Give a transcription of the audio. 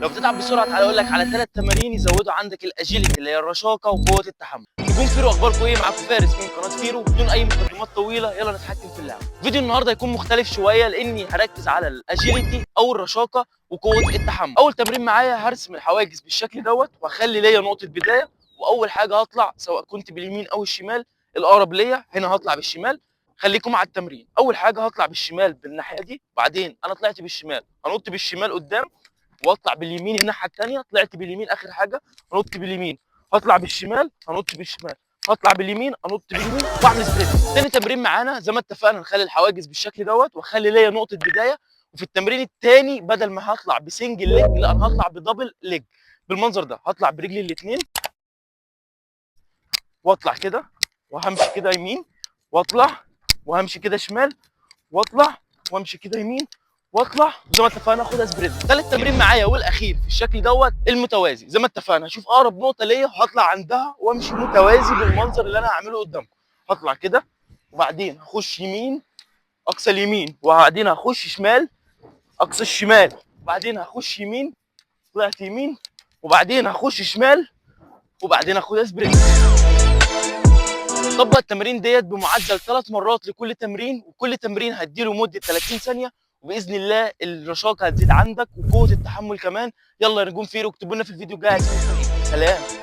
لو بتتعب بسرعه تعالى اقول لك على 3 تمارين يزودوا عندك الاجيلتي اللي هي الرشاقه وقوه التحمل. نجوم فيرو، اخباركم ايه؟ معاكم فارس من قناه فيرو. بدون اي مقدمات طويله يلا نتحكم في اللعبه. فيديو النهارده هيكون مختلف شويه لاني هركز على الاجيلتي او الرشاقه وقوه التحمل. اول تمرين معايا هرسم الحواجز بالشكل دوت واخلي ليا نقطه بدايه، واول حاجه هطلع سواء كنت باليمين او الشمال الاقرب ليا، هنا هطلع بالشمال. خليكم على التمرين. اول حاجه هطلع بالشمال بالناحيه دي، بعدين انا طلعت بالشمال هنط بالشمال قدام واطلع باليمين الناحيه الثانيه، طلعت باليمين اخر حاجه هنط باليمين، هطلع بالشمال هنط بالشمال، هطلع باليمين انط باليمين واعمل سبرينت. تاني تمرين معانا زي ما اتفقنا نخلي الحواجز بالشكل دوت واخلي ليا نقطه بدايه. وفي التمرين الثاني بدل ما هطلع بسنجل ليج لا انا هطلع بدبل ليج بالمنظر ده. هطلع برجلي الاثنين واطلع كده وهمشي كده يمين واطلع وهمشي كده شمال واطلع وامشي كده يمين واطلع، وزي ما اتفقنا اخدها سبرنت. ثالث تمرين معايا والاخير في الشكل دوت المتوازي. زي ما اتفقنا هشوف اقرب نقطه ليا وهطلع عندها وامشي متوازي بالمنظر اللي انا هعمله قدامكم. هطلع كده وبعدين هخش يمين اقصى اليمين، وبعدين هخش شمال اقصى الشمال، وبعدين هخش يمين طلعت يمين، وبعدين هخش شمال، وبعدين اخدها سبرنت. طبق التمارين ديت بمعدل 3 مرات لكل تمرين، وكل تمرين هديله مده 30 ثانيه، وباذن الله الرشاقه هتزيد عندك وقوه التحمل كمان. يلا يا نجوم فيرو اكتبوا لنا في الفيديو الجاي عايزين نكون ايه. سلام.